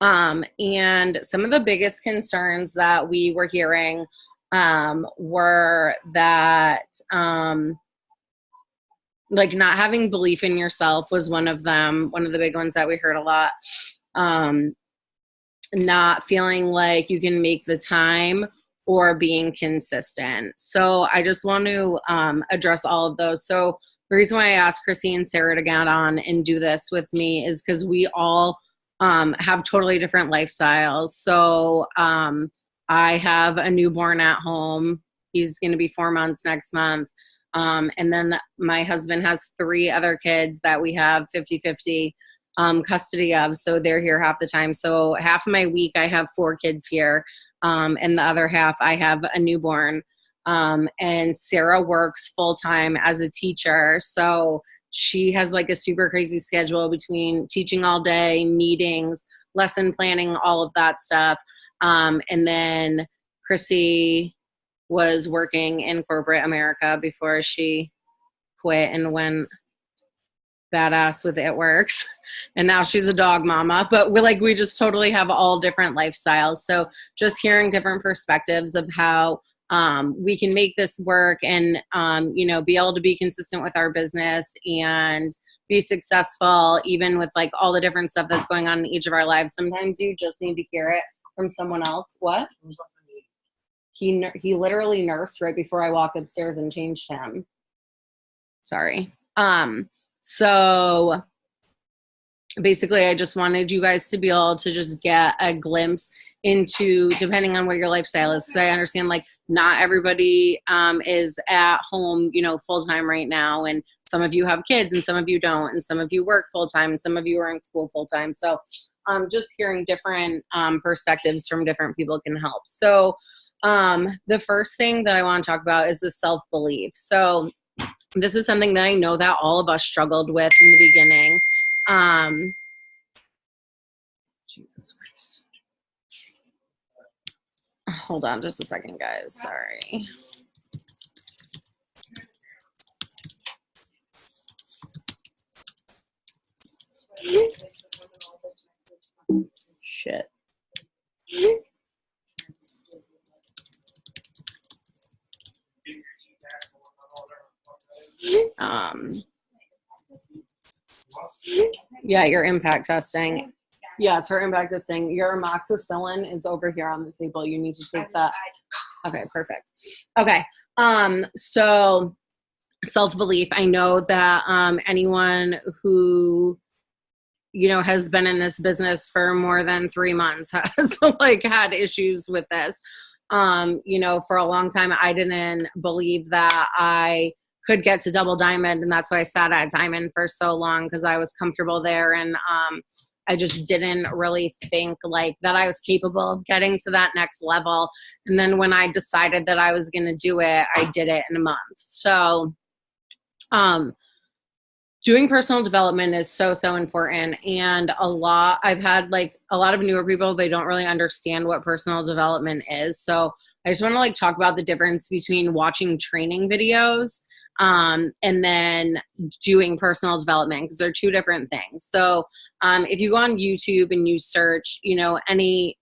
And some of the biggest concerns that we were hearing were that like not having belief in yourself was one of them, one of the big ones that we heard a lot. Not feeling like you can make the time or being consistent. So I just want to address all of those. So the reason why I asked Chrissy and Sarah to get on and do this with me is because we all have totally different lifestyles. So I have a newborn at home. He's going to be 4 months next month. And then my husband has 3 other kids that we have 50-50 custody of. So they're here half the time. So half of my week, I have 4 kids here. And the other half, I have a newborn. And Sarah works full time as a teacher. So she has like a super crazy schedule between teaching all day, meetings, lesson planning, all of that stuff. And then Chrissy was working in corporate America before she quit and went badass with It Works. And now she's a dog mama, but we just totally have all different lifestyles. So just hearing different perspectives of how we can make this work and, be able to be consistent with our business and be successful, even with like all the different stuff that's going on in each of our lives. Sometimes you just need to hear it from someone else. What? He literally nursed right before I walked upstairs and changed him. Sorry. So basically I just wanted you guys to be able to just get a glimpse into, depending on what your lifestyle is. So I understand like not everybody is at home, full time right now. And some of you have kids and some of you don't. And some of you work full time and some of you are in school full time. So just hearing different perspectives from different people can help. So the first thing that I want to talk about is the self-belief. So this is something that I know that all of us struggled with in the beginning. Jesus Christ. Hold on just a second, guys. Sorry. Shit. Yeah, your impact testing. Yes, her impact testing. Your amoxicillin is over here on the table. You need to take that. Okay, perfect. Okay. So self-belief. I know that anyone who has been in this business for more than 3 months has had issues with this. For a long time, I didn't believe that I could get to double diamond. And that's why I sat at diamond for so long, because I was comfortable there. And I just didn't really think that I was capable of getting to that next level. And then when I decided that I was going to do it, I did it in a month. So doing personal development is so, so important. And I've had a lot of newer people, they don't really understand what personal development is. So I just want to talk about the difference between watching training videos and then doing personal development, because they're 2 different things. So if you go on YouTube and you search, any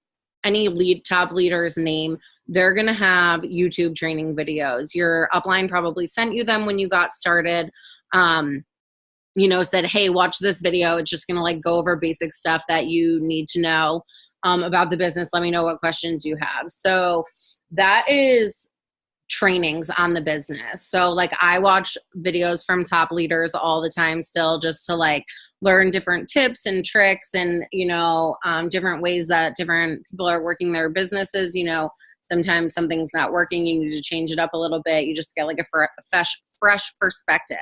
top leader's name, they're going to have YouTube training videos. Your upline probably sent you them when you got started. Said, hey, watch this video. It's just going to go over basic stuff that you need to know about the business. Let me know what questions you have. So that is trainings on the business. So I watch videos from top leaders all the time still, just to learn different tips and tricks and, different ways that different people are working their businesses. Sometimes something's not working. You need to change it up a little bit. You just get a fresh perspective.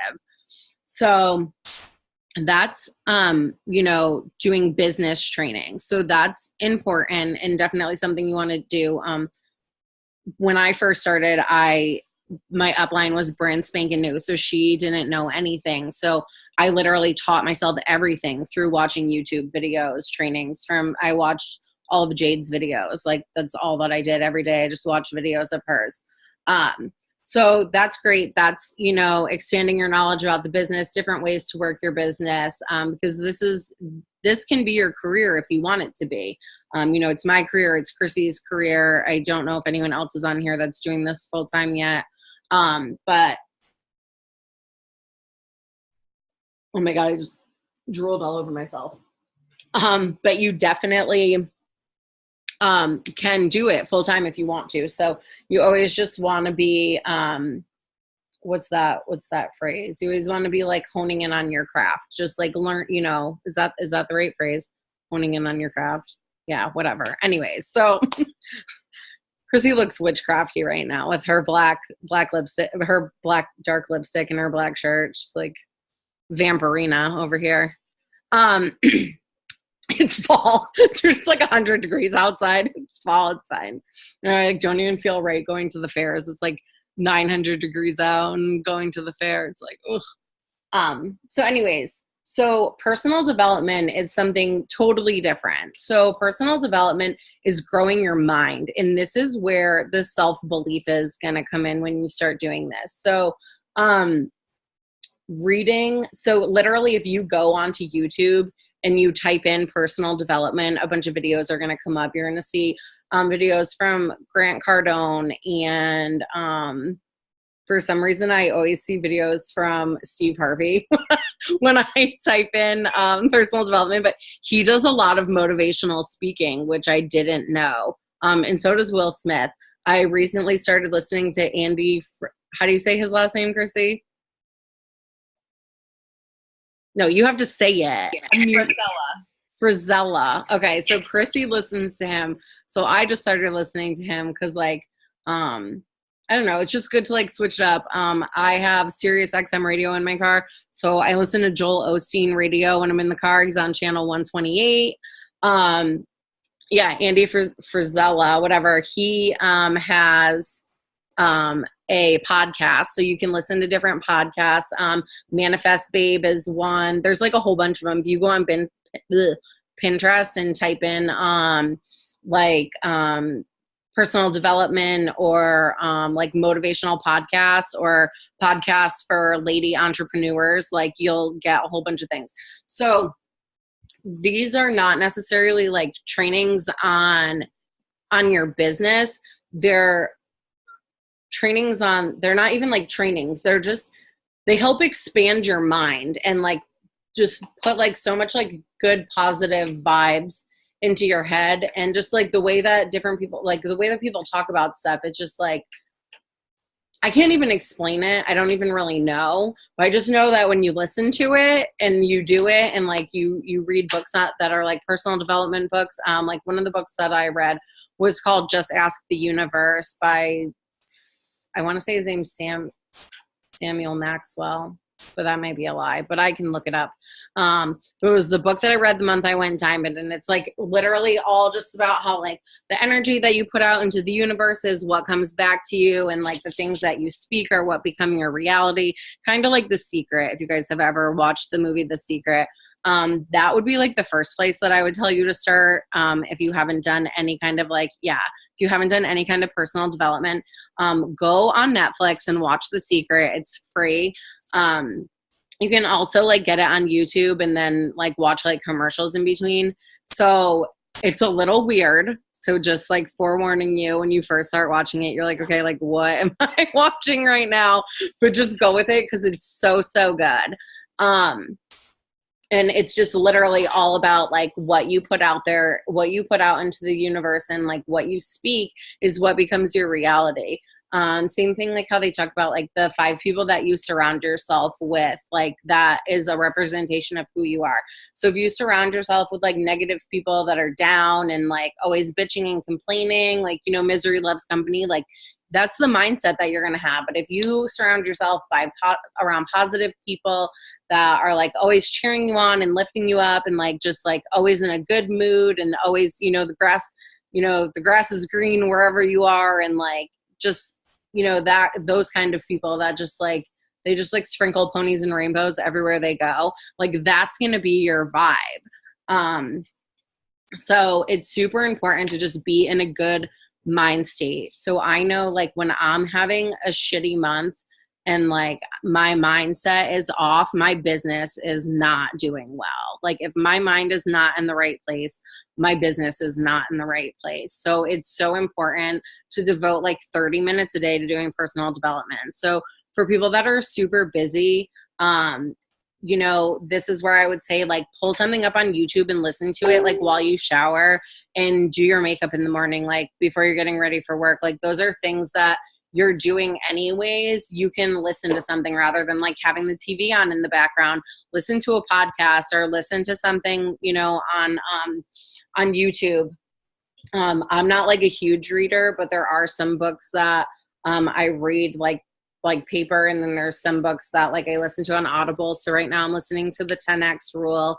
So that's, doing business training. So that's important and definitely something you want to do. When I first started, my upline was brand spanking new. So she didn't know anything. So I literally taught myself everything through watching YouTube videos, trainings I watched all of Jade's videos. That's all that I did every day. I just watched videos of hers. So that's great. That's, you know, expanding your knowledge about the business, different ways to work your business, because this can be your career if you want it to be. You know, it's my career. It's Chrissy's career. I don't know if anyone else is on here that's doing this full time yet. But oh my God, I just drooled all over myself. But you definitely can do it full time if you want to. So you always just want to be, what's that phrase? You always want to be like honing in on your craft. Just like learn, you know, is that the right phrase? Honing in on your craft. Yeah, whatever. Anyways, so Chrissy looks witchcrafty right now with her black lipstick, her black dark lipstick and her black shirt. She's like Vampirina over here. It's fall. It's like 100 degrees outside. It's fall. It's fine. I don't even feel right going to the fairs. It's like 900 degrees out and going to the fair. It's like, ugh. So anyways, so personal development is something totally different. So personal development is growing your mind. And this is where the self-belief is going to come in when you start doing this. So, reading. So literally if you go onto YouTube and you type in personal development, a bunch of videos are going to come up. You're going to see videos from Grant Cardone. And for some reason, I always see videos from Steve Harvey when I type in personal development. But he does a lot of motivational speaking, which I didn't know. And so does Will Smith. I recently started listening to Andy. How do you say his last name, Chrissy? No, you have to say it. Frizella. Okay, so Chrissy listens to him. So I just started listening to him because, like, I don't know. It's just good to, like, switch it up. I have Sirius XM radio in my car. So I listen to Joel Osteen radio when I'm in the car. He's on channel 128. Yeah, Andy Frizella, whatever. He has a podcast, so you can listen to different podcasts. Manifest Babe is one. There's like a whole bunch of them. If you go on Pinterest and type in personal development or like motivational podcasts or podcasts for lady entrepreneurs, like you'll get a whole bunch of things. So these are not necessarily like trainings on your business. They're trainings on, they're not even like trainings. They help expand your mind and like just put like so much like good positive vibes into your head. And just like the way that different people, like the way that people talk about stuff, it's just like, I can't even explain it. I don't even really know. But I just know that when you listen to it and you do it and like you read books that are like personal development books. Like one of the books that I read was called Just Ask the Universe by, I want to say his name's Samuel Maxwell, but that might be a lie, but I can look it up. It was the book that I read the month I went diamond, and it's like literally all just about how like the energy that you put out into the universe is what comes back to you, and like the things that you speak are what become your reality. Kind of like The Secret. If you guys have ever watched the movie The Secret, that would be like the first place that I would tell you to start. If you haven't done any kind of like, if you haven't done any kind of personal development, go on Netflix and watch The Secret. It's free. You can also like get it on YouTube and then like watch like commercials in between. So it's a little weird. So just like forewarning you, when you first start watching it, you're like, okay, like what am I watching right now? But just go with it because it's so, so good. And it's just literally all about like what you put out there, what you put out into the universe, and like what you speak is what becomes your reality. Same thing like how they talk about like the 5 people that you surround yourself with, like that is a representation of who you are. So if you surround yourself with like negative people that are down and like always bitching and complaining, like, you know, misery loves company, like that's the mindset that you're going to have. But if you surround yourself around positive people that are like always cheering you on and lifting you up and like just like always in a good mood and always, you know, the grass is green wherever you are, and like just, you know, that those kind of people that just like they just like sprinkle ponies and rainbows everywhere they go, like that's going to be your vibe. So it's super important to just be in a good mind state. So I know like when I'm having a shitty month and like my mindset is off, my business is not doing well. Like if my mind is not in the right place, my business is not in the right place. So it's so important to devote like 30 minutes a day to doing personal development. So for people that are super busy, you know, this is where I would say like pull something up on YouTube and listen to it like while you shower and do your makeup in the morning, like before you're getting ready for work. Like those are things that you're doing anyways. You can listen to something rather than like having the TV on in the background. Listen to a podcast or listen to something, you know, on YouTube. I'm not like a huge reader, but there are some books that I read like paper, and then there's some books that like I listen to on Audible. So right now I'm listening to the 10X Rule.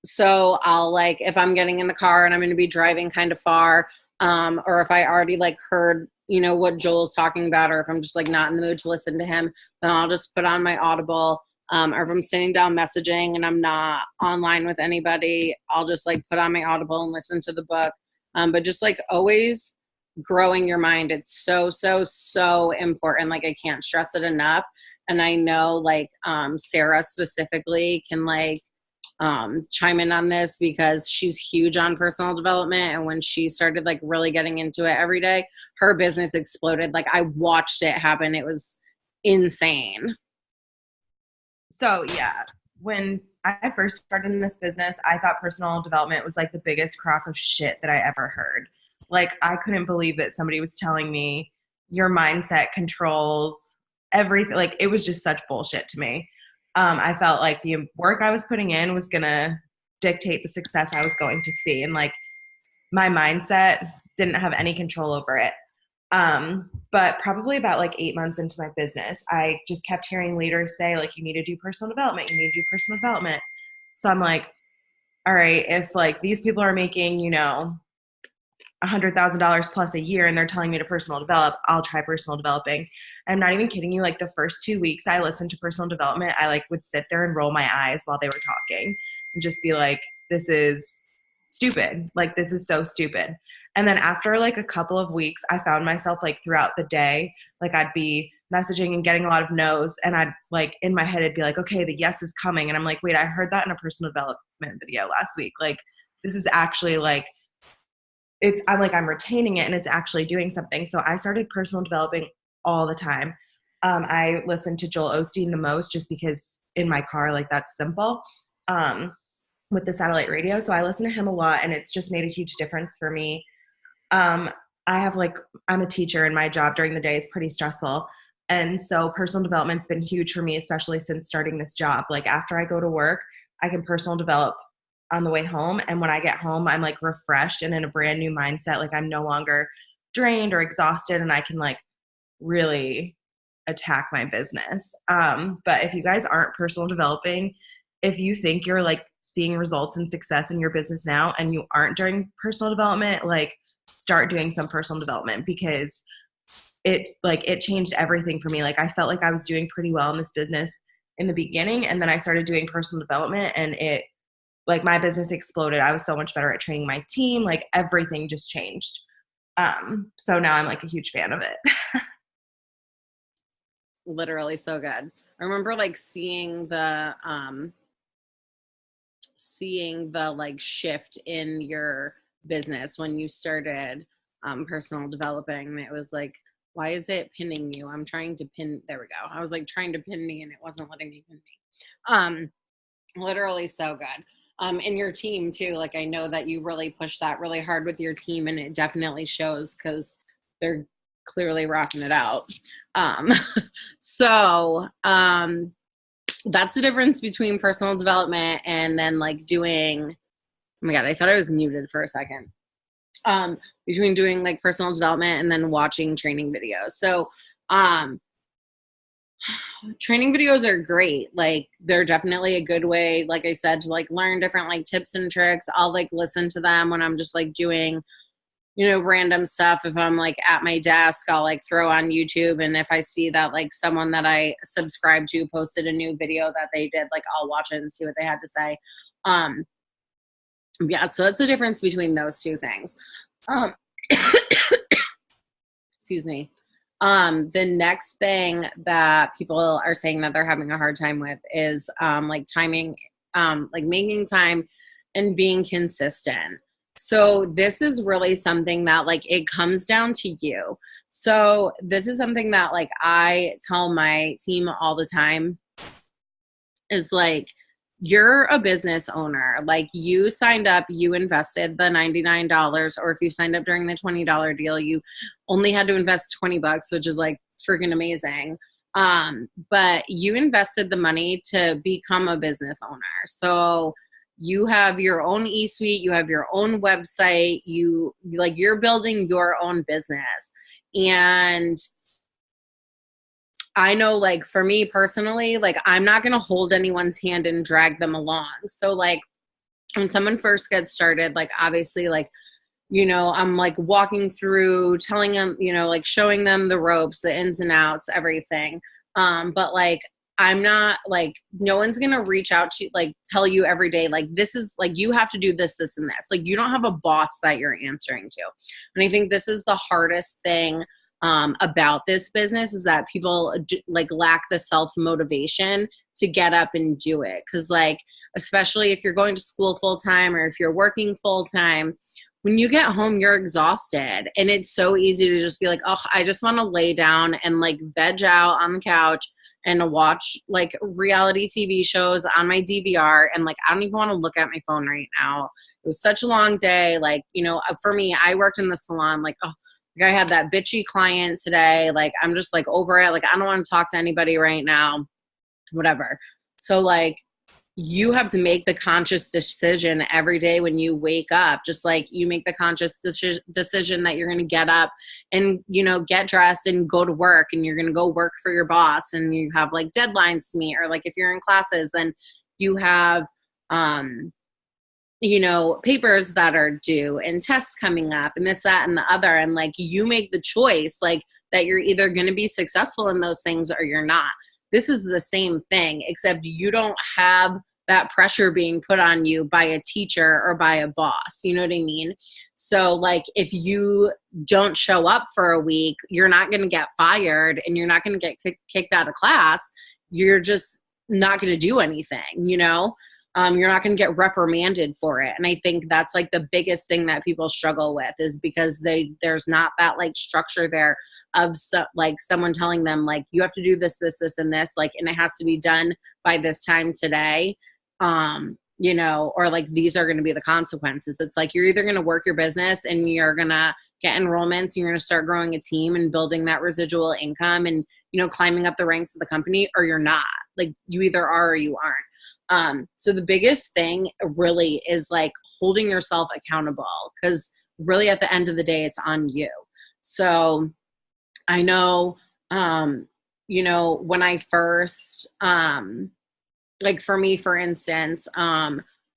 So I'll like, if I'm getting in the car and I'm going to be driving kind of far, or if I already like heard, you know, what Joel's talking about, or if I'm just like not in the mood to listen to him, then I'll just put on my Audible. Or if I'm sitting down messaging and I'm not online with anybody, I'll just like put on my Audible and listen to the book. But just like always growing your mind. It's so, so, so important. Like I can't stress it enough. And I know like Sarah specifically can like chime in on this because she's huge on personal development. And when she started like really getting into it every day, her business exploded. Like I watched it happen. It was insane. So yeah, when I first started in this business, I thought personal development was like the biggest crock of shit that I ever heard. Like I couldn't believe that somebody was telling me your mindset controls everything. Like it was just such bullshit to me. I felt like the work I was putting in was gonna dictate the success I was going to see, and like my mindset didn't have any control over it. But probably about like 8 months into my business, I just kept hearing leaders say like, you need to do personal development. You need to do personal development. So I'm like, all right, if like these people are making, you know, $100,000 plus a year and they're telling me to personal develop, I'll try personal developing. I'm not even kidding you. Like the first 2 weeks I listened to personal development, I like would sit there and roll my eyes while they were talking and just be like, this is stupid. Like, this is so stupid. And then after like a couple of weeks, I found myself like throughout the day, like I'd be messaging and getting a lot of no's, and I'd like in my head, it'd be like, okay, the yes is coming. And I'm like, wait, I heard that in a personal development video last week. Like, this is actually like, I'm retaining it and it's actually doing something. So I started personal developing all the time. I listened to Joel Osteen the most just because in my car, like that's simple, with the satellite radio. So I listen to him a lot, and it's just made a huge difference for me. I'm a teacher, and my job during the day is pretty stressful. And so personal development's been huge for me, especially since starting this job. Like after I go to work, I can personal develop on the way home. And when I get home, I'm like refreshed and in a brand new mindset. Like I'm no longer drained or exhausted, and I can like really attack my business. But if you guys aren't personal developing, if you think you're like seeing results and success in your business now and you aren't doing personal development, like start doing some personal development, because it changed everything for me. Like I felt like I was doing pretty well in this business in the beginning, and then I started doing personal development, and it like my business exploded. I was so much better at training my team. Like everything just changed. So now I'm like a huge fan of it. Literally so good. I remember like seeing the like shift in your business when you started personal developing. It was like, why is it pinning you? I'm trying to pin, there we go. I was like trying to pin me and it wasn't letting me pin me. Literally so good. And your team too. Like I know that you really push that really hard with your team, and it definitely shows because they're clearly rocking it out. So that's the difference between personal development and then like doing, oh my God, I thought I was muted for a second. Between doing like personal development and then watching training videos. So training videos are great. Like they're definitely a good way, like I said, to like learn different like tips and tricks. I'll like listen to them when I'm just like doing, you know, random stuff. If I'm like at my desk, I'll like throw on YouTube. And if I see that like someone that I subscribe to posted a new video that they did, like I'll watch it and see what they had to say. Yeah, so that's the difference between those two things. Um, excuse me. The next thing that people are saying that they're having a hard time with is like timing, like making time and being consistent. So this is really something that like it comes down to you. So this is something that like I tell my team all the time is like, you're a business owner. Like you signed up, you invested the $99, or if you signed up during the $20 deal, you only had to invest $20, which is like freaking amazing. But you invested the money to become a business owner. So you have your own e-suite, you have your own website, you like you're building your own business. And I know, like, for me personally, like, I'm not going to hold anyone's hand and drag them along. So, like, when someone first gets started, like, obviously, like, I'm like walking through, telling them, like showing them the ropes, the ins and outs, everything. But like, I'm not like, no one's going to reach out to you, like, tell you every day, like, this is like, you have to do this, this, and this. Like, you don't have a boss that you're answering to. And I think this is the hardest thing about this business is that people like lack the self-motivation to get up and do it. Cause like, especially if you're going to school full time or if you're working full time, when you get home, you're exhausted and it's so easy to just be like, oh, I just want to lay down and like veg out on the couch and watch like reality TV shows on my DVR. And like, I don't even want to look at my phone right now. It was such a long day. Like, for me, I worked in the salon, like, oh, like I had that bitchy client today. Like, I'm just like over it. Like, I don't want to talk to anybody right now, whatever. So like, you have to make the conscious decision every day when you wake up, just like you make the conscious decision that you're going to get up and, get dressed and go to work, and you're going to go work for your boss, and you have like deadlines to meet, or like if you're in classes, then you have, papers that are due and tests coming up and this, that, and the other. And like, you make the choice, like that you're either going to be successful in those things or you're not. This is the same thing, except you don't have that pressure being put on you by a teacher or by a boss. You know what I mean? So like, if you don't show up for a week, you're not going to get fired and you're not going to get kicked out of class. You're just not going to do anything, you're not going to get reprimanded for it. And I think that's like the biggest thing that people struggle with, is because there's not that like structure there of like someone telling them like, you have to do this, this, this, and this, like, and it has to be done by this time today. Or like, these are going to be the consequences. It's like, you're either going to work your business and you're going to get enrollments and you're going to start growing a team and building that residual income and, climbing up the ranks of the company, or you're not. Like, you either are or you aren't. So the biggest thing really is like holding yourself accountable, because really at the end of the day, it's on you. So I know, when I first, like for me, for instance,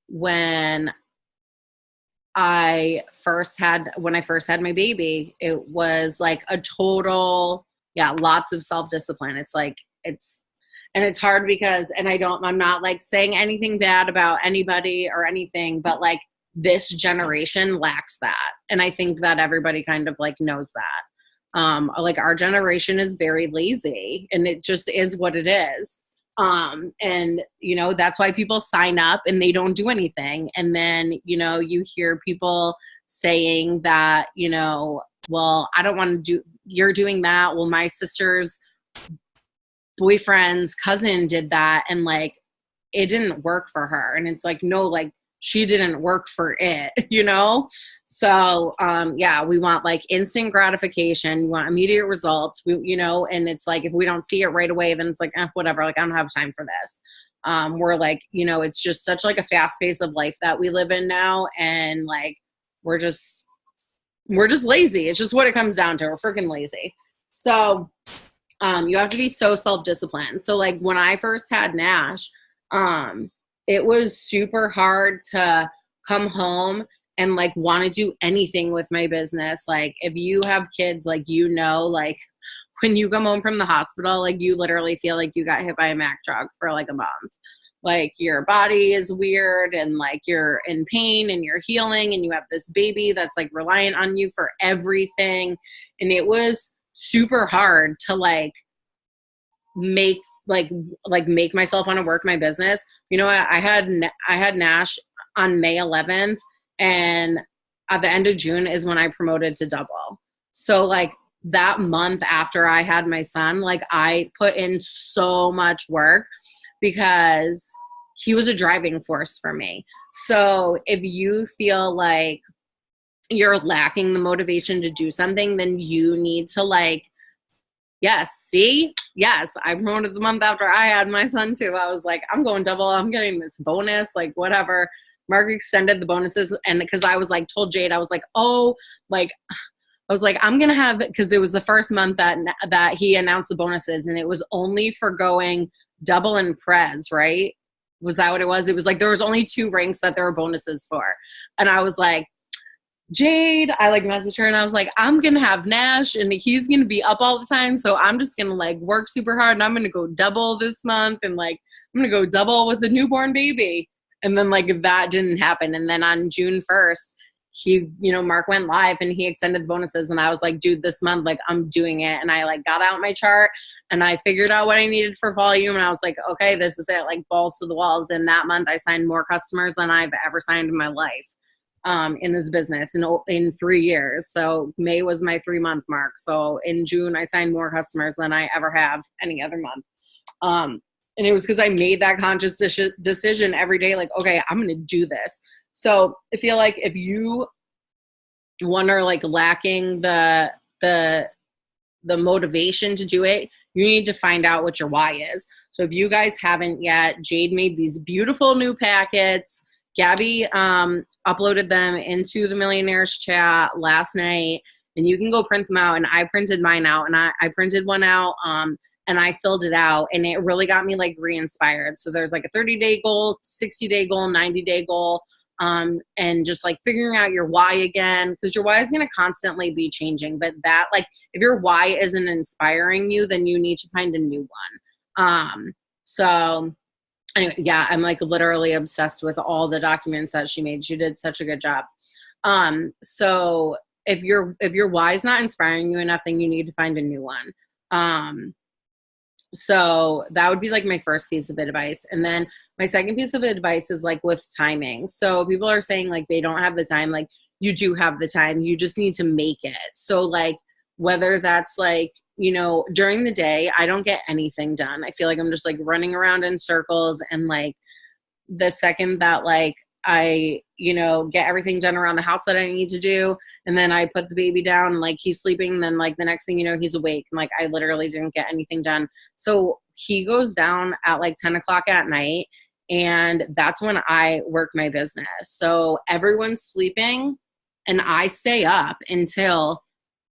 when I first had my baby, it was like a total, lots of self-discipline. It's like, and it's hard because, and I'm not like saying anything bad about anybody or anything, but like this generation lacks that. And I think that everybody kind of like knows that. Like our generation is very lazy, and it just is what it is. And that's why people sign up and they don't do anything. And then, you hear people saying that, well, I don't want to do, you're doing that. Well, my sister's boyfriend's cousin did that, and like, it didn't work for her. And it's like, no, like, she didn't work for it, So, we want like instant gratification. We want immediate results, and it's like, if we don't see it right away, then it's like, whatever, like, I don't have time for this. We're like, it's just such like a fast pace of life that we live in now. And like, we're just lazy. It's just what it comes down to. We're freaking lazy. So, you have to be so self-disciplined. So like, when I first had Nash, it was super hard to come home and like want to do anything with my business. Like, if you have kids, like, like when you come home from the hospital, like, you literally feel like you got hit by a Mack truck for like a month. like your body is weird and like you're in pain and you're healing and you have this baby that's like reliant on you for everything. And it was super hard to like make make myself want to work my business. You know what? I had Nash on May 11th, and at the end of June is when I promoted to double. So like that month after I had my son, like I put in so much work because he was a driving force for me. So if you feel like you're lacking the motivation to do something, then you need to like, yes, see? Yes, I promoted the month after I had my son too. I was like, I'm going double. I'm getting this bonus, like whatever. Mark extended the bonuses, and because I was like, told Jade, I was like, oh, like, I was like, I'm gonna have, because it was the first month that he announced the bonuses, and it was only for going double and prez, right? Was that what it was? It was like there was only 2 ranks that there were bonuses for, and I was like, Jade, I like messaged her and I was like, I'm gonna have Nash and he's gonna be up all the time, so I'm just gonna like work super hard and I'm gonna go double this month, and like I'm gonna go double with a newborn baby. And then like that didn't happen. And then on June 1st, he, Mark went live and he extended the bonuses, and I was like, dude, this month, like I'm doing it. And I like got out my chart and I figured out what I needed for volume, and I was like, okay, this is it, like balls to the walls. And that month I signed more customers than I've ever signed in my life. In this business in 3 years. So May was my 3-month mark. So in June, I signed more customers than I ever have any other month. And it was because I made that conscious decision every day, like, okay, I'm going to do this. So I feel like if you are like lacking the motivation to do it, you need to find out what your why is. So if you guys haven't yet, Jade made these beautiful new packets. Gabby uploaded them into the Millionaires chat last night, and you can go print them out. And I printed mine out, and I printed one out and I filled it out, and it really got me like re-inspired. So there's like a 30-day goal, 60-day goal, 90-day goal, and just like figuring out your why again, because your why is going to constantly be changing. But that, like, if your why isn't inspiring you, then you need to find a new one. So anyway, yeah, I'm like literally obsessed with all the documents that she made. She did such a good job. So if your why is not inspiring you enough, then you need to find a new one. So that would be like my first piece of advice. And then my second piece of advice is like with timing. So people are saying like they don't have the time. Like, you do have the time. You just need to make it. So like whether that's like, during the day, I don't get anything done. I feel like I'm just like running around in circles, and like the second that like I, get everything done around the house that I need to do, and then I put the baby down and like he's sleeping, then like the next thing you know, he's awake, and like I literally didn't get anything done. So he goes down at like 10 o'clock at night, and that's when I work my business. So everyone's sleeping and I stay up until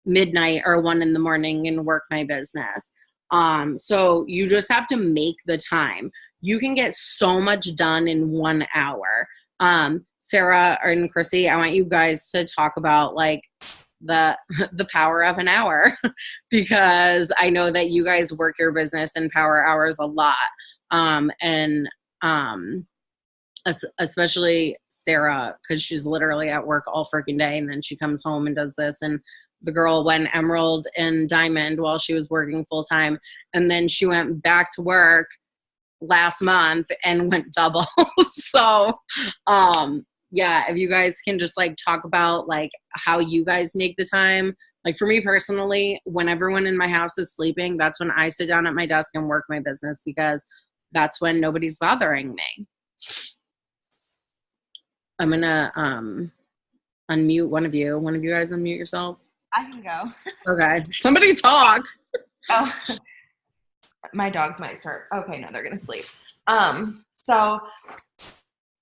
midnight or 1 in the morning and work my business. So you just have to make the time. You can get so much done in 1 hour. Sarah and Chrissy, I want you guys to talk about like the power of an hour because I know that you guys work your business in power hours a lot. Especially Sarah, because she's literally at work all freaking day, and then she comes home and does this. And the girl went emerald and diamond while she was working full time, and then she went back to work last month and went double. So yeah, if you guys can just like talk about like how you guys make the time. Like for me personally, when everyone in my house is sleeping, that's when I sit down at my desk and work my business, because that's when nobody's bothering me. I'm gonna unmute one of you. One of you guys unmute yourself. I can go. Okay. Somebody talk. Oh, my dogs might start. Okay, no, they're gonna sleep. So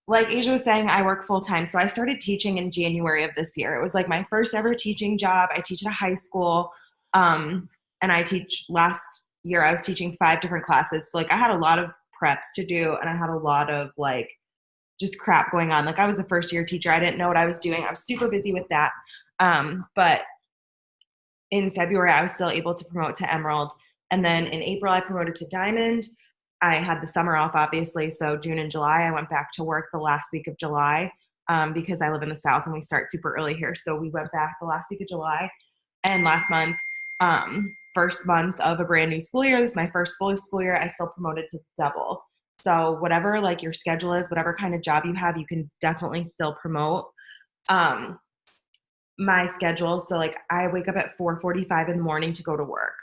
like Asia was saying, I work full time. So I started teaching in January of this year. It was like my first ever teaching job. I teach at a high school. And I teach last year, I was teaching 5 different classes. So like I had a lot of preps to do, and I had a lot of like just crap going on. Like I was a first year teacher. I didn't know what I was doing. I was super busy with that. But in February, I was still able to promote to Emerald. And then in April, I promoted to Diamond. I had the summer off, obviously. So June and July, I went back to work the last week of July because I live in the South and we start super early here. So we went back the last week of July. And last month, first month of a brand new school year, this is my first full school year, I still promoted to double. So whatever like your schedule is, whatever kind of job you have, you can definitely still promote. My schedule, so like I wake up at 4:45 in the morning to go to work.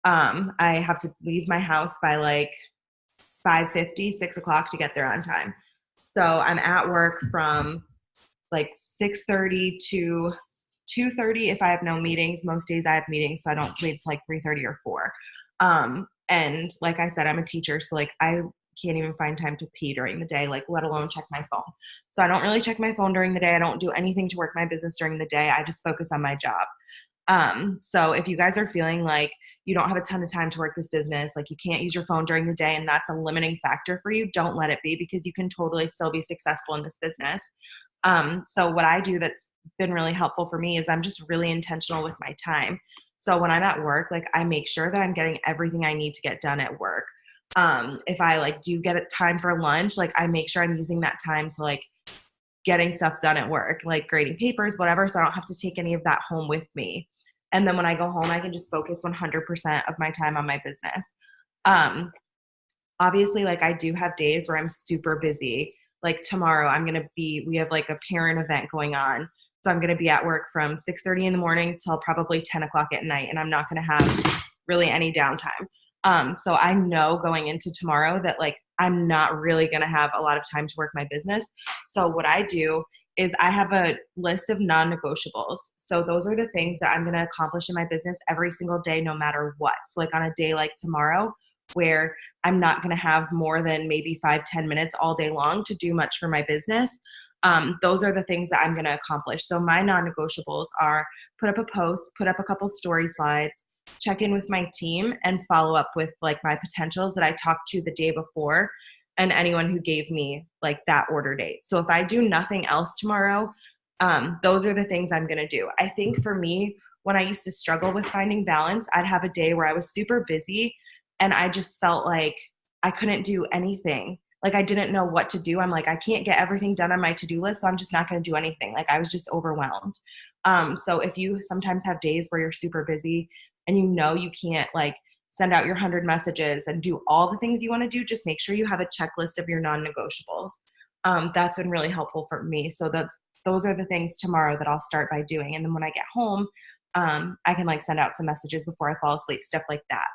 I have to leave my house by like 5:50, 6 o'clock to get there on time. So I'm at work from like 6:30 to 2:30 if I have no meetings. Most days I have meetings, so I don't leave till like 3:30 or 4. And like I said, I'm a teacher, so like I can't even find time to pee during the day, like let alone check my phone. So I don't really check my phone during the day. I don't do anything to work my business during the day. I just focus on my job. So if you guys are feeling like you don't have a ton of time to work this business, like you can't use your phone during the day and that's a limiting factor for you, don't let it be, because you can totally still be successful in this business. So what I do that's been really helpful for me is I'm just really intentional with my time. So when I'm at work, like I make sure that I'm getting everything I need to get done at work. If I like do get a time for lunch, like I make sure I'm using that time to like getting stuff done at work, like grading papers, whatever. So I don't have to take any of that home with me. And then when I go home, I can just focus 100% of my time on my business. Um, Obviously, like I do have days where I'm super busy. Like tomorrow, we have like a parent event going on. So I'm going to be at work from 6:30 in the morning till probably 10 o'clock at night. And I'm not going to have really any downtime. So I know going into tomorrow that like I'm not really going to have a lot of time to work my business. So what I do is I have a list of non-negotiables. So those are the things that I'm going to accomplish in my business every single day, no matter what. So like on a day like tomorrow, where I'm not going to have more than maybe 5-10 minutes all day long to do much for my business. Those are the things that I'm going to accomplish. So my non-negotiables are put up a post, put up a couple story slides, check in with my team, and follow up with like my potentials that I talked to the day before and anyone who gave me like that order date. So if I do nothing else tomorrow, those are the things I'm going to do. I think for me, when I used to struggle with finding balance, I'd have a day where I was super busy and I just felt like I couldn't do anything. Like I didn't know what to do. I'm like, I can't get everything done on my to-do list, so I'm just not going to do anything. Like I was just overwhelmed. So if you sometimes have days where you're super busy and you know you can't like send out your 100 messages and do all the things you want to do, just make sure you have a checklist of your non-negotiables. That's been really helpful for me. So those are the things tomorrow that I'll start by doing. And then when I get home, I can like send out some messages before I fall asleep, stuff like that.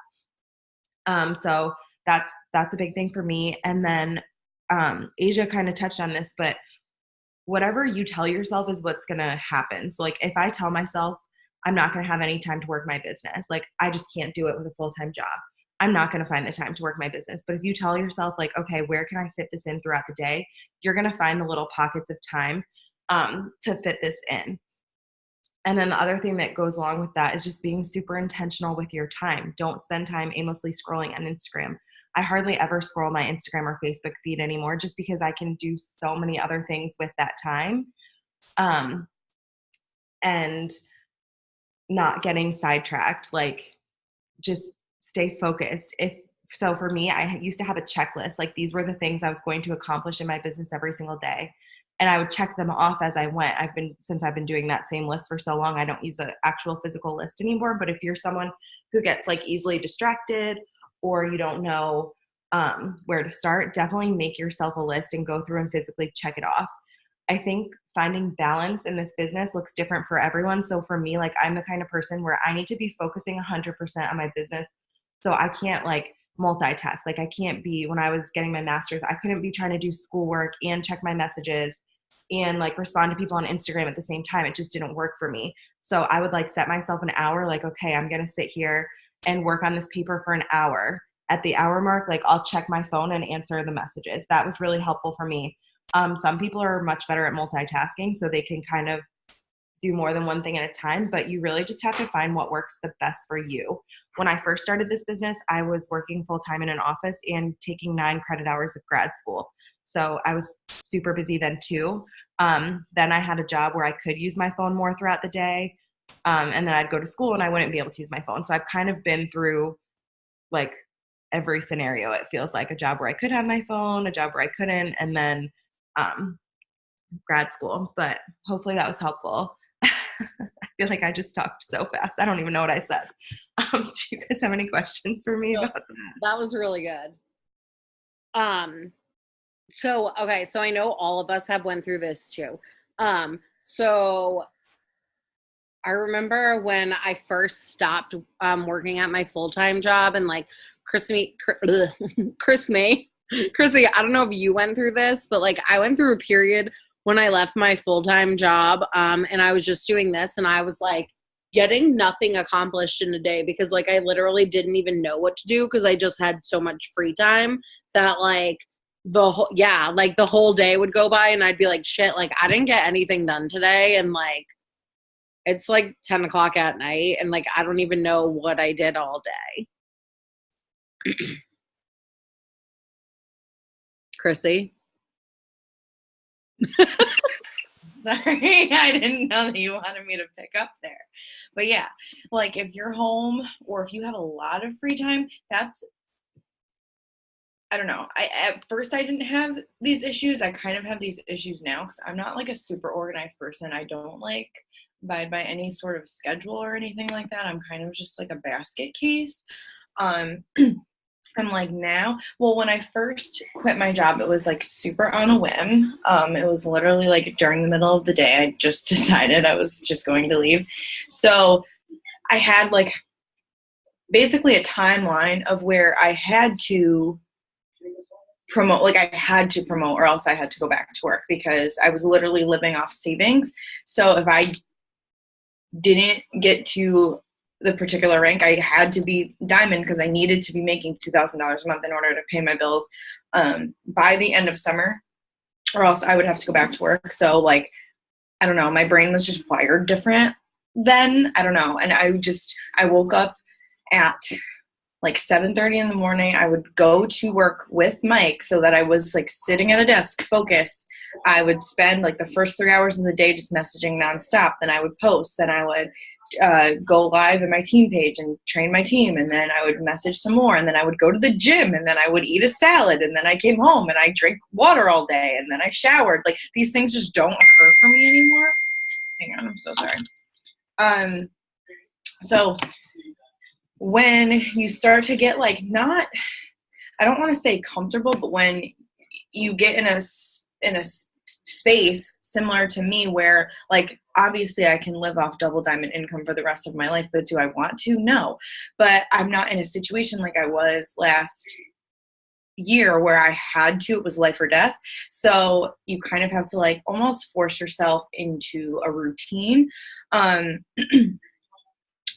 So that's a big thing for me. And then Asia kind of touched on this, but whatever you tell yourself is what's going to happen. So like if I tell myself I'm not going to have any time to work my business, like I just can't do it with a full-time job, I'm not going to find the time to work my business. But if you tell yourself like, okay, where can I fit this in throughout the day? You're going to find the little pockets of time to fit this in. And then the other thing that goes along with that is just being super intentional with your time. Don't spend time aimlessly scrolling on Instagram. I hardly ever scroll my Instagram or Facebook feed anymore just because I can do so many other things with that time. And not getting sidetracked, like just stay focused. So for me, I used to have a checklist. Like these were the things I was going to accomplish in my business every single day. And I would check them off as I went. Since I've been doing that same list for so long, I don't use an actual physical list anymore. But if you're someone who gets like easily distracted or you don't know where to start, definitely make yourself a list and go through and physically check it off. I think finding balance in this business looks different for everyone. So for me, like I'm the kind of person where I need to be focusing 100% on my business. So I can't like multitask. Like I can't be, when I was getting my master's, I couldn't be trying to do schoolwork and check my messages and like respond to people on Instagram at the same time. It just didn't work for me. So I would like set myself an hour, like, okay, I'm going to sit here and work on this paper for an hour. At the hour mark, like I'll check my phone and answer the messages. That was really helpful for me. Some people are much better at multitasking, so they can kind of do more than one thing at a time, but you really just have to find what works the best for you. When I first started this business, I was working full-time in an office and taking 9 credit hours of grad school. So I was super busy then too. Then I had a job where I could use my phone more throughout the day. And then I'd go to school and I wouldn't be able to use my phone. So I've kind of been through like every scenario. It feels like a job where I could have my phone, a job where I couldn't, and then grad school. But hopefully that was helpful. I feel like I just talked so fast. I don't even know what I said. Do you guys have any questions for me about that? That was really good. So I know all of us have went through this too. So I remember when I first stopped working at my full-time job, and like Chrissy, I don't know if you went through this, but like I went through a period when I left my full-time job, and I was just doing this, and I was like getting nothing accomplished in a day because like I literally didn't even know what to do because I just had so much free time that like the whole day would go by and I'd be like, shit, like I didn't get anything done today, and like it's like 10 o'clock at night and like I don't even know what I did all day. Chrissy? Sorry, I didn't know that you wanted me to pick up there. But yeah, like if you're home or if you have a lot of free time, I don't know. At first I didn't have these issues. I kind of have these issues now because I'm not like a super organized person. I don't like abide by any sort of schedule or anything like that. I'm kind of just like a basket case. I'm like now, well, when I first quit my job, it was like super on a whim. It was literally like during the middle of the day, I just decided I was just going to leave. So I had like basically a timeline of where I had to promote, like I had to promote or else I had to go back to work because I was literally living off savings. So if I didn't get to the particular rank, I had to be diamond because I needed to be making $2,000 a month in order to pay my bills by the end of summer, or else I would have to go back to work. So like, I don't know, my brain was just wired different then. I don't know. And I woke up at like 7:30 in the morning. I would go to work with Mike so that I was like sitting at a desk focused. I would spend like the first 3 hours of the day just messaging nonstop. Then I would post. Then I would go live in my team page and train my team. And then I would message some more. And then I would go to the gym. And then I would eat a salad. And then I came home and I drank water all day. And then I showered. Like these things just don't occur for me anymore. Hang on, I'm so sorry. So when you start to get like I don't want to say comfortable, but when you get in a space similar to me where like obviously I can live off double diamond income for the rest of my life, but do I want to? No. But I'm not in a situation like I was last year where I had to, it was life or death. So you kind of have to like almost force yourself into a routine.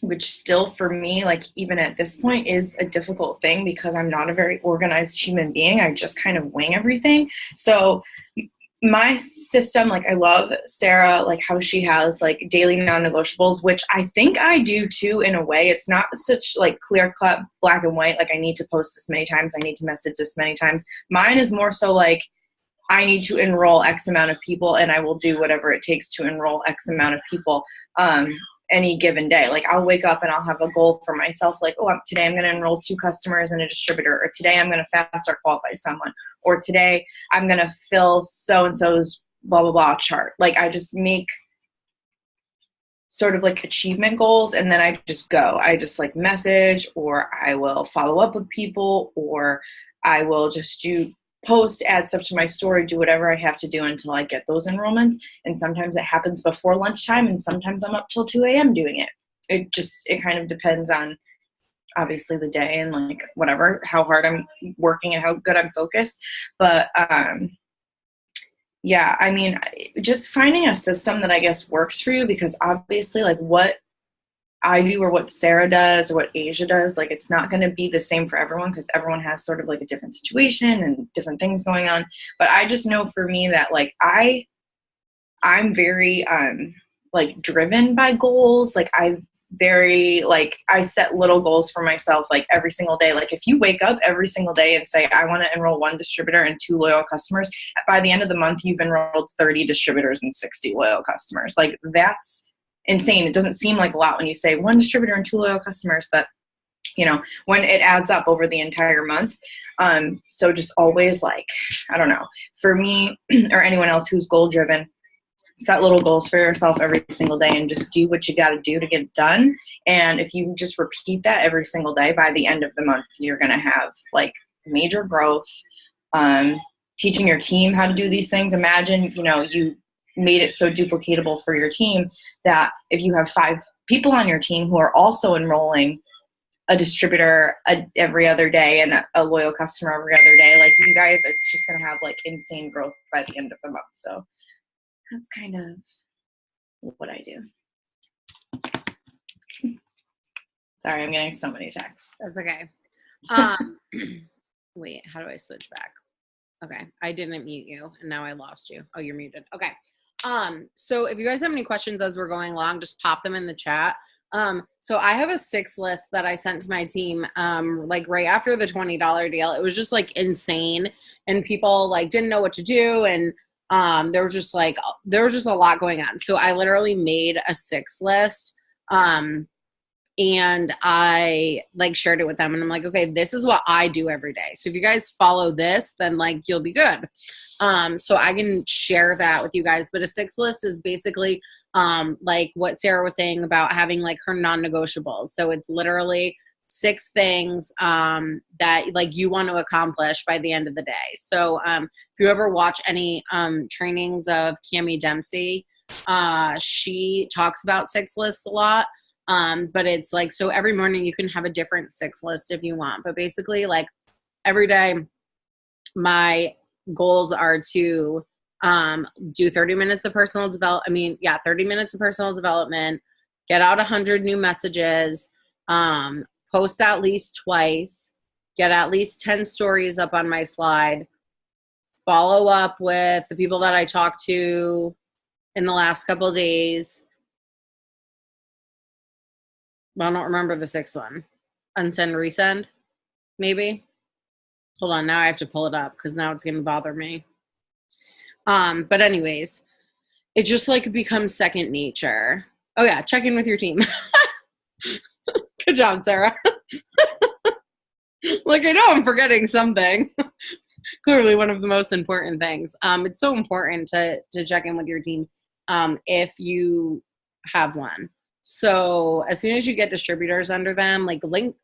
Which still for me, like even at this point is a difficult thing because I'm not a very organized human being. I just kind of wing everything. So my system, like I love Sarah, like how she has like daily non-negotiables, which I think I do too in a way. It's not such like clear cut black and white. Like I need to post this many times. I need to message this many times. Mine is more so like I need to enroll X amount of people and I will do whatever it takes to enroll X amount of people. Any given day. Like I'll wake up and I'll have a goal for myself. Like, today I'm going to enroll 2 customers and a distributor, or today I'm going to fast or qualify someone, or today I'm going to fill so-and-so's blah, blah, blah chart. Like I just make sort of like achievement goals. And then I just go, I just like message, or I will follow up with people, or I will just do post, add stuff to my story, do whatever I have to do until I get those enrollments. And sometimes it happens before lunchtime and sometimes I'm up till 2 a.m. doing it. It kind of depends on obviously the day and like whatever, how hard I'm working and how good I'm focused. But yeah, I mean, just finding a system that I guess works for you, because obviously like what I do or what Sarah does or what Asia does, like it's not going to be the same for everyone because everyone has sort of like a different situation and different things going on. But I just know for me that like I'm very like driven by goals. Like I set little goals for myself like every single day. Like if you wake up every single day and say, I want to enroll 1 distributor and 2 loyal customers, by the end of the month, you've enrolled 30 distributors and 60 loyal customers. Like that's insane. It doesn't seem like a lot when you say 1 distributor and 2 loyal customers, but you know, when it adds up over the entire month. So just always like, I don't know, for me or anyone else who's goal driven, set little goals for yourself every single day and just do what you got to do to get it done. And if you just repeat that every single day, by the end of the month, you're going to have like major growth. Teaching your team how to do these things. Imagine, you know, you made it so duplicatable for your team that if you have 5 people on your team who are also enrolling a distributor every other day and a loyal customer every other day, like you guys, it's just going to have like insane growth by the end of the month. So that's kind of what I do. Sorry, I'm getting so many texts. That's okay. Wait, how do I switch back? Okay, I didn't mute you, and now I lost you. Oh, you're muted. Okay. So if you guys have any questions as we're going along, just pop them in the chat. So I have a 6 list that I sent to my team, like right after the $20 deal. It was just like insane, and people like didn't know what to do, and there was just a lot going on. So I literally made a 6 list, and I like shared it with them, and I'm like, okay, this is what I do every day. So if you guys follow this, then like you'll be good. So I can share that with you guys. But a 6 list is basically like what Sarah was saying about having like her non-negotiables. So it's literally 6 things that like you want to accomplish by the end of the day. So if you ever watch any trainings of Cammie Dempsey, she talks about 6 lists a lot. But it's like, so every morning you can have a different 6 list if you want, but basically like every day my goals are to do 30 minutes of personal development. 30 minutes of personal development, get out 100 new messages, post at least twice, get at least 10 stories up on my slide, follow up with the people that I talked to in the last couple of days. Well, I don't remember the 6th one. Unsend, resend, maybe. Hold on, now I have to pull it up because now it's going to bother me. But anyways, it just like becomes second nature. Oh yeah, check in with your team. Good job, Sarah. Like I know I'm forgetting something. Clearly one of the most important things. It's so important to check in with your team if you have one. So as soon as you get distributors under them, like link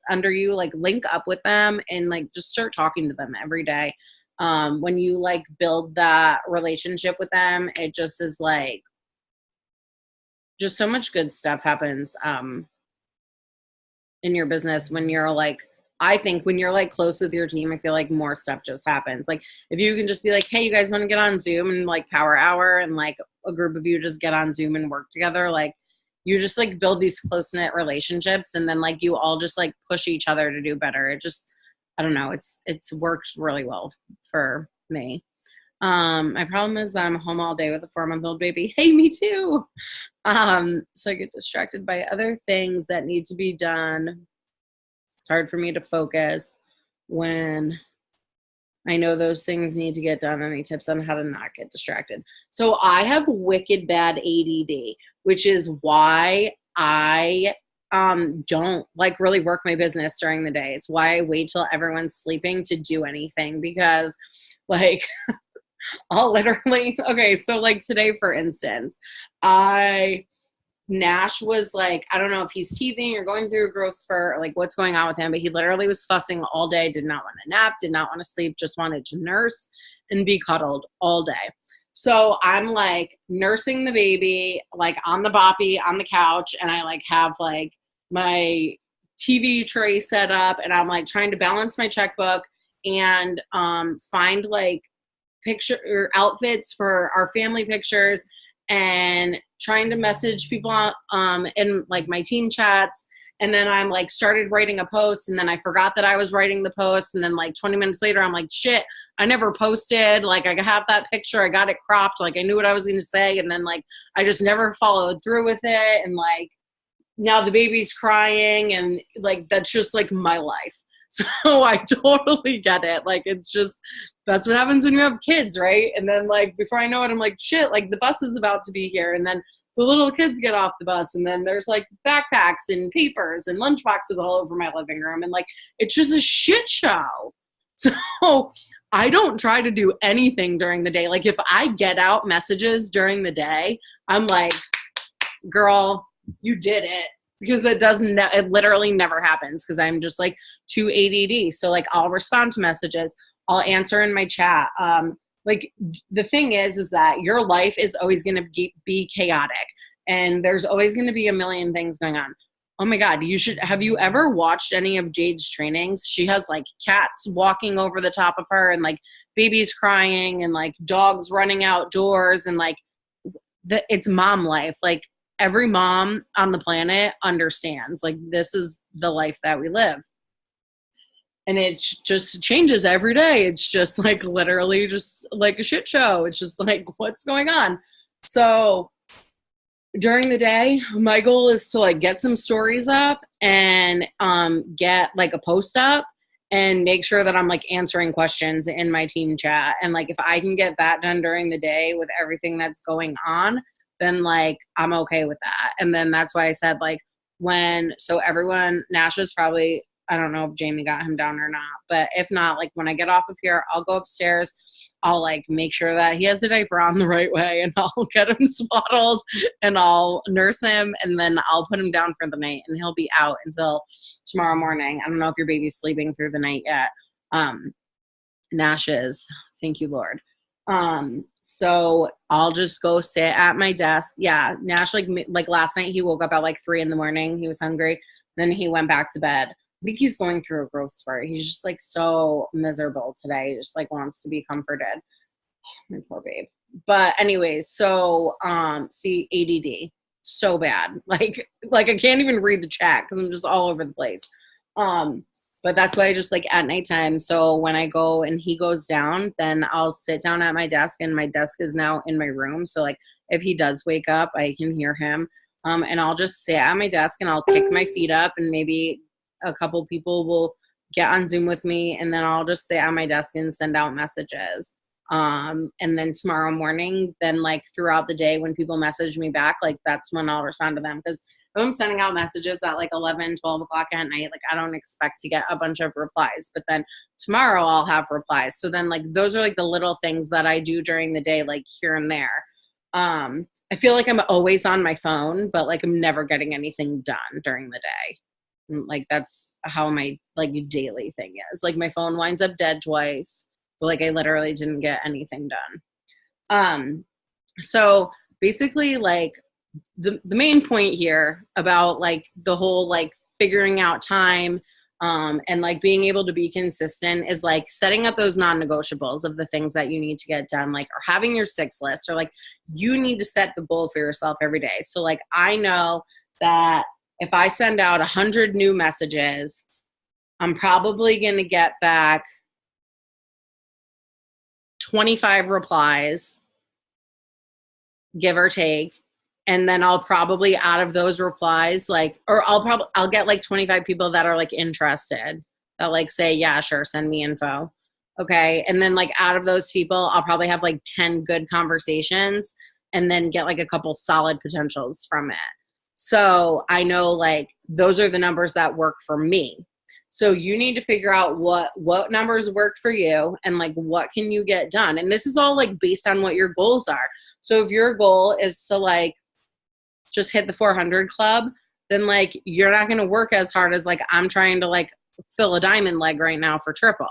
up with them and like just start talking to them every day. When you like build that relationship with them, it just is like, just so much good stuff happens in your business when you're like, I think when you're like close with your team, I feel like more stuff just happens. Like if you can just be like, hey, you guys want to get on Zoom and like power hour and like a group of you just get on Zoom and work together, like you just like build these close-knit relationships and then like you all just like push each other to do better. It just, I don't know, it's worked really well for me. My problem is that I'm home all day with a 4-month-old baby. Hey, me too. So I get distracted by other things that need to be done. It's hard for me to focus when I know those things need to get done. Any tips on how to not get distracted? So I have wicked bad ADD, which is why I don't like really work my business during the day. It's why I wait till everyone's sleeping to do anything, because like I'll literally, okay, so like today, for instance, Nash was like, I don't know if he's teething or going through a growth spurt or like what's going on with him, but he literally was fussing all day, did not want to nap, did not want to sleep, just wanted to nurse and be cuddled all day. So I'm like nursing the baby, like on the boppy on the couch, and I like have like my TV tray set up, and I'm like trying to balance my checkbook and find like picture or outfits for our family pictures, and trying to message people in like my team chats. And then I'm like started writing a post, and then I forgot that I was writing the post. And then like 20 minutes later, I'm like, shit, I never posted. Like I have that picture, I got it cropped. Like I knew what I was going to say. And then like, I just never followed through with it. And like, now the baby's crying, and like, that's just like my life. So I totally get it. Like, it's just, that's what happens when you have kids, right? And then like, before I know it, I'm like, shit, like the bus is about to be here. And then the little kids get off the bus, and then there's like backpacks and papers and lunchboxes all over my living room. And like, it's just a shit show. So I don't try to do anything during the day. Like, if I get out messages during the day, I'm like, girl, you did it. Because it literally never happens, because I'm just like too ADD. So like, I'll respond to messages, I'll answer in my chat. Like, the thing is that your life is always going to be chaotic, and there's always going to be a million things going on. Oh my God, have you ever watched any of Jade's trainings? She has like cats walking over the top of her, and like babies crying, and like dogs running outdoors, and like it's mom life. Like, every mom on the planet understands, like, this is the life that we live. And it just changes every day. It's just like literally just like a shit show. It's just like, what's going on? So during the day, my goal is to like get some stories up and get like a post up and make sure that I'm like answering questions in my team chat. And like, if I can get that done during the day with everything that's going on, then like, I'm okay with that. And then that's why I said like, Nash is probably, I don't know if Jamie got him down or not, but if not, like when I get off of here, I'll go upstairs. I'll like make sure that he has the diaper on the right way, and I'll get him swaddled, and I'll nurse him, and then I'll put him down for the night, and he'll be out until tomorrow morning. I don't know if your baby's sleeping through the night yet. Nash is, thank you, Lord. So I'll just go sit at my desk. Yeah. Nash, like last night, he woke up at like 3 a.m. He was hungry. Then he went back to bed. I think he's going through a growth spurt. He's just like so miserable today. He just like wants to be comforted. My poor babe. But anyways, so, see, ADD, so bad. Like I can't even read the chat because I'm just all over the place. But that's why I just like at nighttime. So when I go and he goes down, then I'll sit down at my desk, and my desk is now in my room. So like, if he does wake up, I can hear him. And I'll just sit at my desk, and I'll kick my feet up, and maybe a couple people will get on Zoom with me, and then I'll just sit at my desk and send out messages. And then tomorrow morning, then like throughout the day, when people message me back, like that's when I'll respond to them. Because if I'm sending out messages at like 11, 12 o'clock at night, like I don't expect to get a bunch of replies, but then tomorrow I'll have replies. So then like, those are like the little things that I do during the day, like here and there. I feel like I'm always on my phone, but like I'm never getting anything done during the day. Like, that's how my like daily thing is. Like, my phone winds up dead twice, but like I literally didn't get anything done. So basically, like the main point here about like the whole like figuring out time and like being able to be consistent is like setting up those non-negotiables of the things that you need to get done, like, or having your 6 list, or like you need to set the goal for yourself every day. So like, I know that if I send out 100 new messages, I'm probably going to get back 25 replies, give or take. And then I'll probably, out of those replies, like, or I'll get like 25 people that are like interested, that like say, yeah, sure, send me info. Okay. And then like out of those people, I'll probably have like 10 good conversations, and then get like a couple solid potentials from it. So I know like those are the numbers that work for me. So you need to figure out what numbers work for you, and like what can you get done. And this is all like based on what your goals are. So if your goal is to like just hit the 400 club, then like you're not going to work as hard as like I'm trying to like fill a diamond leg right now for triple.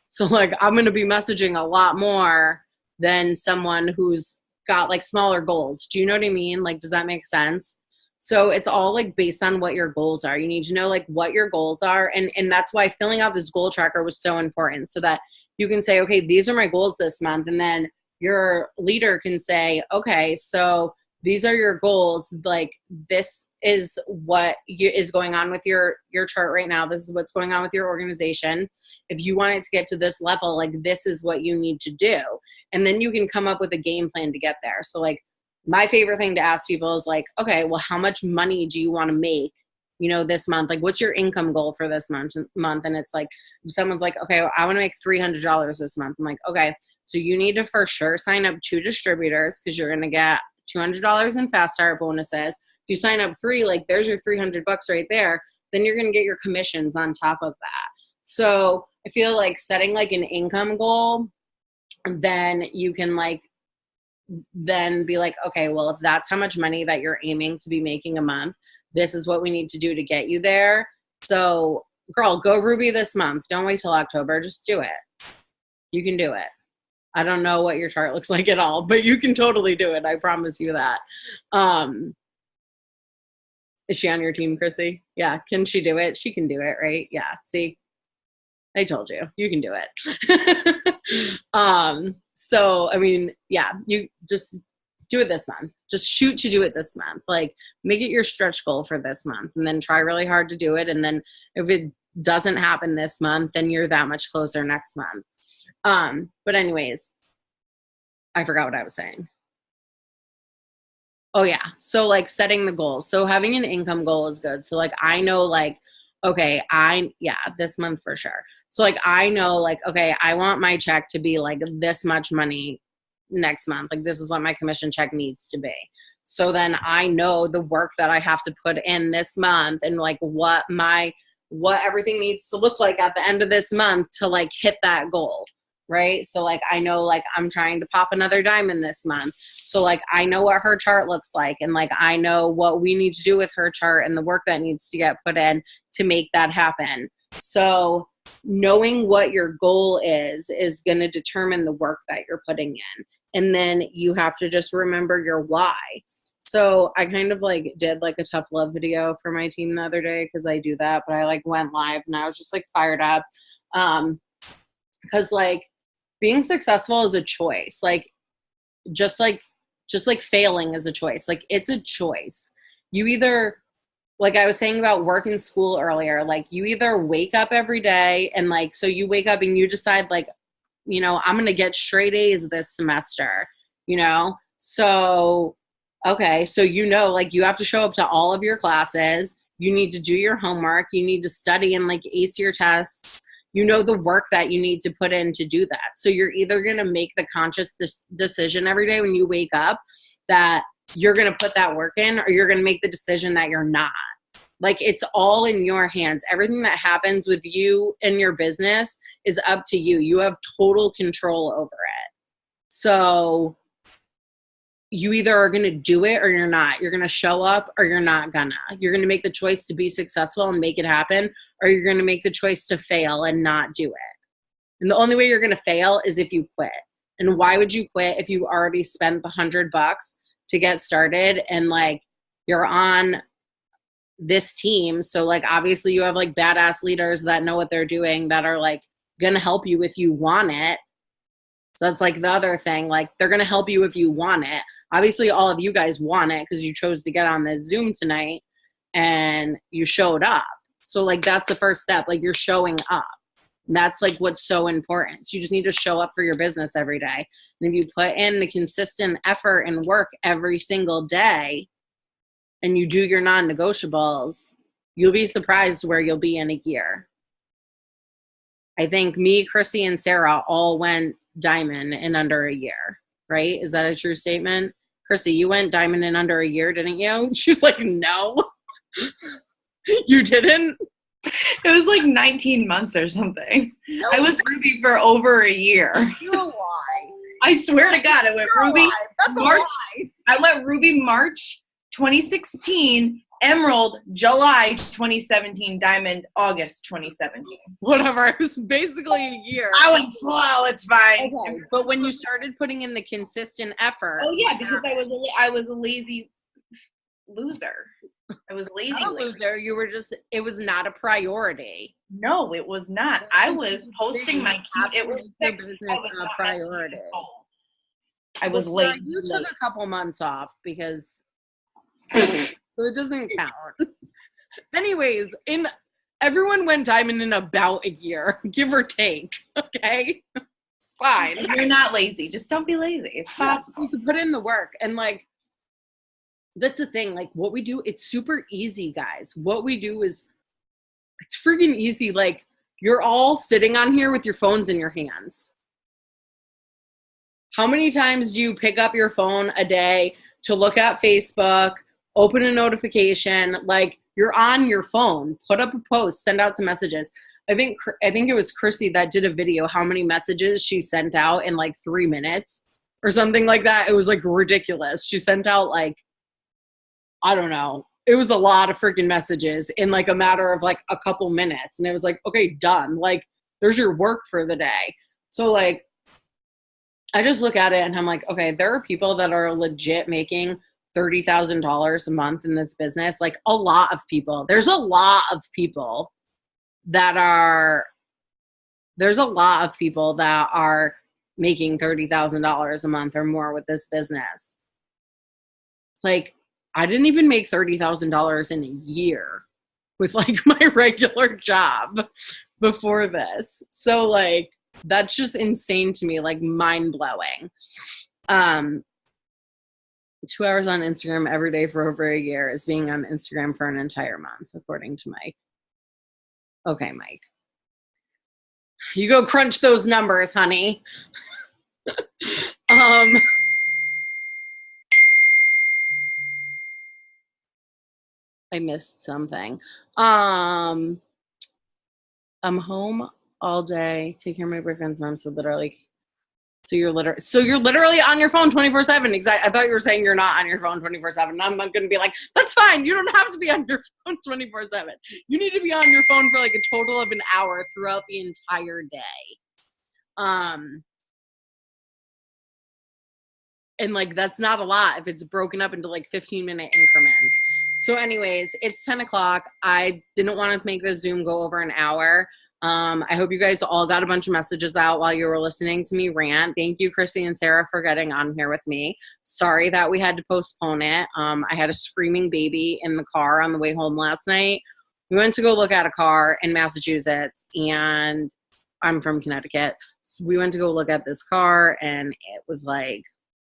So like I'm going to be messaging a lot more than someone who's got like smaller goals. Do you know what I mean? Like, does that make sense? So it's all like based on what your goals are. You need to know like what your goals are. And that's why filling out this goal tracker was so important, so that you can say, okay, these are my goals this month. And then your leader can say, okay, so these are your goals. Like, this is what is going on with your chart right now. This is what's going on with your organization. If you want it to get to this level, like this is what you need to do. And then you can come up with a game plan to get there. So like, my favorite thing to ask people is like, okay, well, how much money do you want to make you know, this month, like what's your income goal for this month? And it's like, someone's like, okay, I want to make $300 this month. I'm like, okay, so you need to for sure sign up 2 distributors because you're going to get $200 in fast start bonuses. If you sign up 3, like there's your $300 right there. Then you're going to get your commissions on top of that. So I feel like setting like an income goal, then you can like, then be like, okay, well, if that's how much money that you're aiming to be making a month, this is what we need to do to get you there. So girl, go Ruby this month. Don't wait till October. Just do it. You can do it. I don't know what your chart looks like at all, but you can totally do it. I promise you that. Is she on your team, Chrissy? Yeah. Can she do it? She can do it, right? Yeah. See, I told you, you can do it. So, I mean, yeah, you just do it this month. Just shoot to do it this month. Like make it your stretch goal for this month and then try really hard to do it. And then if it doesn't happen this month, then you're that much closer next month. But anyways, I forgot what I was saying. Oh yeah. So like setting the goals. So having an income goal is good. So like, I know like, okay, this month for sure. So like, I know like, okay, I want my check to be like this much money next month. Like this is what my commission check needs to be. So then I know the work that I have to put in this month and like what everything needs to look like at the end of this month to like hit that goal. Right. So like, I know like I'm trying to pop another diamond this month. So like, I know what her chart looks like. And like, I know what we need to do with her chart and the work that needs to get put in to make that happen. So knowing what your goal is going to determine the work that you're putting in. And then you have to just remember your why. So I kind of like did like a tough love video for my team the other day because I do that, but I like went live and I was just like fired up. Because like being successful is a choice. Like just like failing is a choice. Like it's a choice. You either, like I was saying about work and school earlier, like you either wake up every day and like, so you wake up and you decide like, you know, I'm going to get straight A's this semester, you know? So, okay. So, you know, like you have to show up to all of your classes. You need to do your homework. You need to study and like ace your tests. You know the work that you need to put in to do that. So you're either going to make the conscious decision every day when you wake up that you're going to put that work in, or you're going to make the decision that you're not. Like it's all in your hands. Everything that happens with you and your business is up to you. You have total control over it. So you either are going to do it or you're not. You're going to show up or you're not gonna. You're going to make the choice to be successful and make it happen, or you're going to make the choice to fail and not do it. And the only way you're going to fail is if you quit. And why would you quit if you already spent the $100 to get started and like you're on this team? So like obviously you have like badass leaders that know what they're doing that are like going to help you if you want it. So that's like the other thing. Like they're going to help you if you want it. Obviously, all of you guys want it because you chose to get on this Zoom tonight and you showed up. So, like, that's the first step. Like, you're showing up. That's, like, what's so important. So you just need to show up for your business every day. And if you put in the consistent effort and work every single day and you do your non-negotiables, you'll be surprised where you'll be in a year. I think me, Chrissy, and Sarah all went diamond in under a year. Right? Is that a true statement? Chrissy, you went diamond in under a year, didn't you? She's like, no. You didn't? It was like 19 months or something. No. I was Ruby for over a year. You're a lie. I swear to God, I went Ruby March. I went Ruby March 2016, Emerald July 2017, Diamond August 2017. Whatever. It was basically a year. I went slow. It's fine. Okay. But when you started putting in the consistent effort. Oh yeah, because I was a lazy loser. I was lazy. Not a loser. You were just. It was not a priority. No, it was not. I was posting my key. It was your business a priority. I was late. You took a couple months off because. So it doesn't count. Anyways, everyone went diamond in about a year, give or take. Okay, fine. You're not lazy. Just don't be lazy. It's possible to put in the work. And like, that's the thing. Like what we do, it's super easy, guys. What we do is it's freaking easy. Like you're all sitting on here with your phones in your hands. How many times do you pick up your phone a day to look at Facebook, open a notification? Like you're on your phone, put up a post, send out some messages. I think it was Chrissy that did a video how many messages she sent out in like 3 minutes or something like that. It was like ridiculous. She sent out like, I don't know. It was a lot of freaking messages in like a matter of like a couple minutes. And it was like, okay, done. Like there's your work for the day. So like, I just look at it and I'm like, okay, there are people that are legit making $30,000 a month in this business. Like a lot of people. There's a lot of people that are making $30,000 a month or more with this business. Like I didn't even make $30,000 in a year with like my regular job before this. So like, that's just insane to me, like mind blowing. 2 hours on Instagram every day for over a year is being on Instagram for an entire month, according to Mike. Okay, Mike. You go crunch those numbers, honey. I missed something. I'm home all day, take care of my boyfriend's mom. So you're literally on your phone 24/7. Exactly. I thought you were saying you're not on your phone 24/7. I'm not going to be like, that's fine. You don't have to be on your phone 24/7. You need to be on your phone for like a total of an hour throughout the entire day. And like, that's not a lot if it's broken up into like 15-minute increments. So anyways, it's 10 o'clock. I didn't want to make this Zoom go over an hour. I hope you guys all got a bunch of messages out while you were listening to me rant. Thank you, Chrissy and Sarah, for getting on here with me. Sorry that we had to postpone it. I had a screaming baby in the car on the way home last night. We went to go look at a car in Massachusetts, and I'm from Connecticut. So we went to go look at this car, and it was like